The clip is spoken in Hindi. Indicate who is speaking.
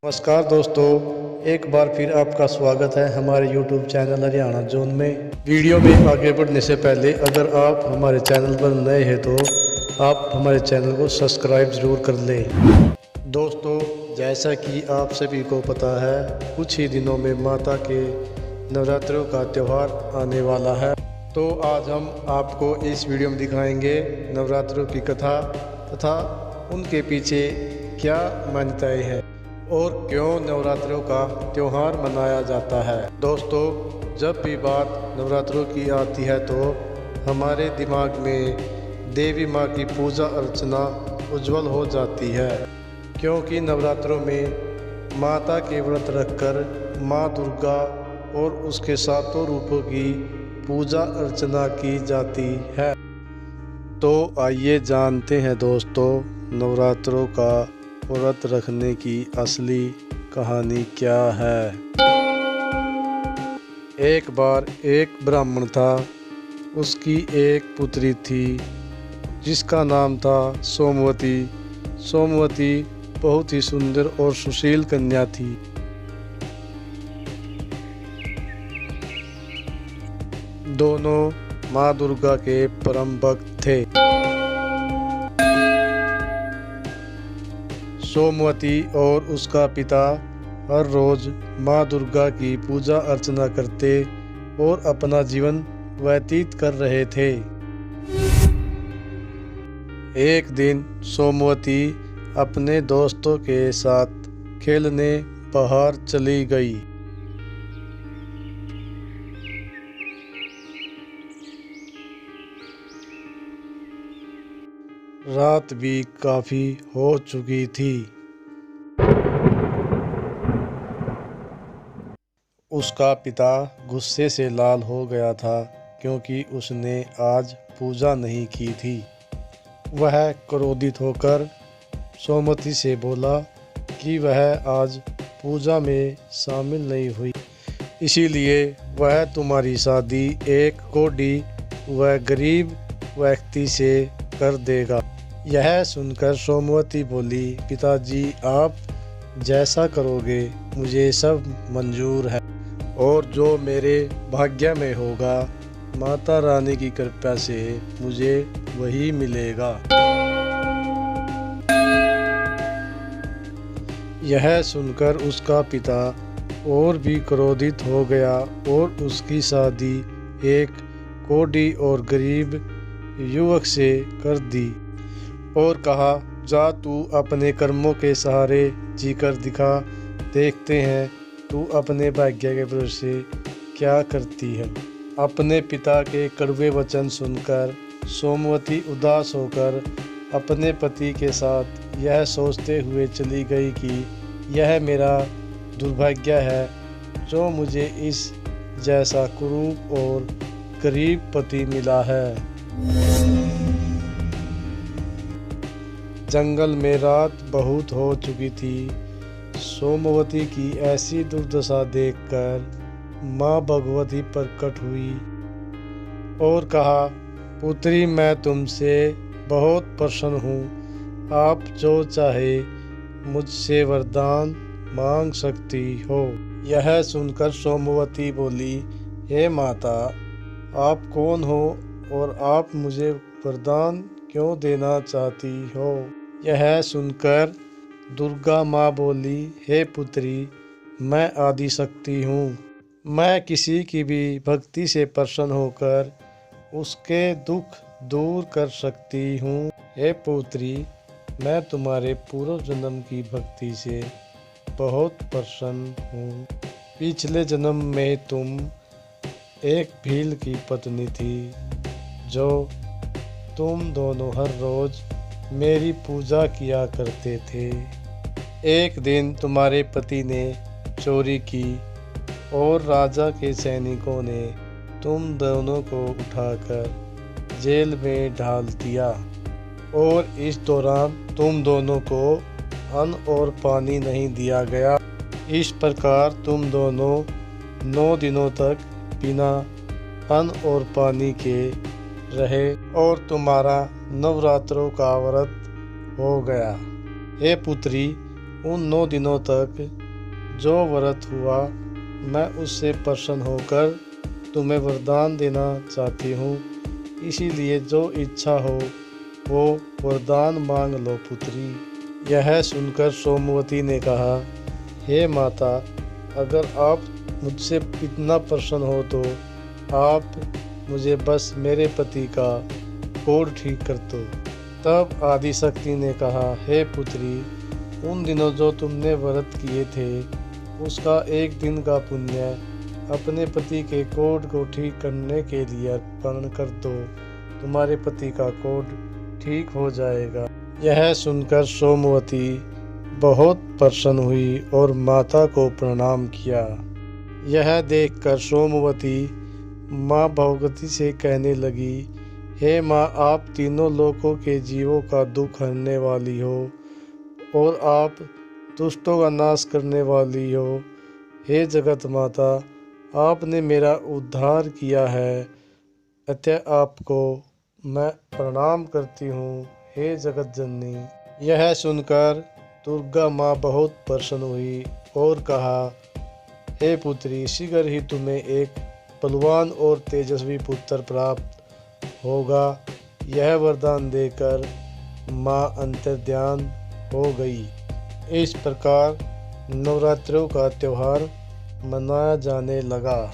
Speaker 1: नमस्कार दोस्तों, एक बार फिर आपका स्वागत है हमारे YouTube चैनल हरियाणा जोन में। वीडियो में आगे बढ़ने से पहले अगर आप हमारे चैनल पर नए हैं तो आप हमारे चैनल को सब्सक्राइब ज़रूर कर लें। दोस्तों, जैसा कि आप सभी को पता है, कुछ ही दिनों में माता के नवरात्रों का त्यौहार आने वाला है। तो आज हम आपको इस वीडियो में दिखाएंगे नवरात्रों की कथा तथा उनके पीछे क्या मान्यताएं हैं और क्यों नवरात्रों का त्यौहार मनाया जाता है। दोस्तों, जब भी बात नवरात्रों की आती है तो हमारे दिमाग में देवी माँ की पूजा अर्चना उज्जवल हो जाती है, क्योंकि नवरात्रों में माता के व्रत रखकर माँ दुर्गा और उसके सातों रूपों की पूजा अर्चना की जाती है। तो आइए जानते हैं दोस्तों, नवरात्रों का व्रत रखने की असली कहानी क्या है। एक बार एक ब्राह्मण था, उसकी एक पुत्री थी जिसका नाम था सोमवती। सोमवती बहुत ही सुंदर और सुशील कन्या थी। दोनों माँ दुर्गा के परम भक्त थे। सोमवती और उसका पिता हर रोज माँ दुर्गा की पूजा अर्चना करते और अपना जीवन व्यतीत कर रहे थे। एक दिन सोमवती अपने दोस्तों के साथ खेलने बाहर चली गई। रात भी काफी हो चुकी थी। उसका पिता गुस्से से लाल हो गया था, क्योंकि उसने आज पूजा नहीं की थी। वह क्रोधित होकर सोमवती से बोला कि वह आज पूजा में शामिल नहीं हुई, इसीलिए वह तुम्हारी शादी एक कोढ़ी व गरीब व्यक्ति से कर देगा। यह सुनकर सोमवती बोली, पिताजी आप जैसा करोगे मुझे सब मंजूर है, और जो मेरे भाग्य में होगा माता रानी की कृपा से मुझे वही मिलेगा। यह सुनकर उसका पिता और भी क्रोधित हो गया और उसकी शादी एक कोढ़ी और गरीब युवक से कर दी और कहा, जा तू अपने कर्मों के सहारे जीकर दिखा, देखते हैं तू अपने भाग्य के भरोसे क्या करती है। अपने पिता के कड़वे वचन सुनकर सोमवती उदास होकर अपने पति के साथ यह सोचते हुए चली गई कि यह मेरा दुर्भाग्य है जो मुझे इस जैसा कुरूप और गरीब पति मिला है। जंगल में रात बहुत हो चुकी थी। सोमवती की ऐसी दुर्दशा देखकर माँ भगवती प्रकट हुई और कहा, पुत्री मैं तुमसे बहुत प्रसन्न हूँ, आप जो चाहे मुझसे वरदान मांग सकती हो। यह सुनकर सोमवती बोली, हे माता, आप कौन हो और आप मुझे वरदान क्यों देना चाहती हो। यह सुनकर दुर्गा माँ बोली, हे पुत्री, मैं आदि शक्ति हूँ। मैं किसी की भी भक्ति से प्रसन्न होकर उसके दुख दूर कर सकती हूँ। हे पुत्री, मैं तुम्हारे पूर्व जन्म की भक्ति से बहुत प्रसन्न हूँ। पिछले जन्म में तुम एक भील की पत्नी थी, जो तुम दोनों हर रोज मेरी पूजा किया करते थे। एक दिन तुम्हारे पति ने चोरी की और राजा के सैनिकों ने तुम दोनों को उठाकर जेल में डाल दिया, और इस दौरान तुम दोनों को अन्न और पानी नहीं दिया गया। इस प्रकार तुम दोनों 9 दिनों तक बिना अन्न और पानी के रहे और तुम्हारा नवरात्रों का व्रत हो गया। हे पुत्री, उन 9 दिनों तक जो व्रत हुआ मैं उससे प्रसन्न होकर तुम्हें वरदान देना चाहती हूँ। इसीलिए जो इच्छा हो वो वरदान मांग लो पुत्री। यह सुनकर सोमवती ने कहा, हे माता, अगर आप मुझसे इतना प्रसन्न हो तो आप मुझे बस मेरे पति का कोढ़ ठीक कर दो। तब आदिशक्ति ने कहा, हे पुत्री, उन दिनों जो तुमने व्रत किए थे उसका एक दिन का पुण्य अपने पति के कोढ़ को ठीक करने के लिए अर्पण कर दो। तुम्हारे पति का कोढ़ ठीक हो जाएगा। यह सुनकर सोमवती बहुत प्रसन्न हुई और माता को प्रणाम किया। यह देखकर सोमवती माँ भगवती से कहने लगी, हे माँ, आप तीनों लोकों के जीवों का दुख हरने वाली हो और आप दुष्टों का नाश करने वाली हो। हे जगत माता, आपने मेरा उद्धार किया है, अतः आपको मैं प्रणाम करती हूँ, हे जगत जननी। यह सुनकर दुर्गा माँ बहुत प्रसन्न हुई और कहा, हे पुत्री, शीघ्र ही तुम्हें एक बलवान और तेजस्वी पुत्र प्राप्त होगा। यह वरदान देकर माँ अंतर्ध्यान हो गई। इस प्रकार नवरात्रों का त्यौहार मनाया जाने लगा।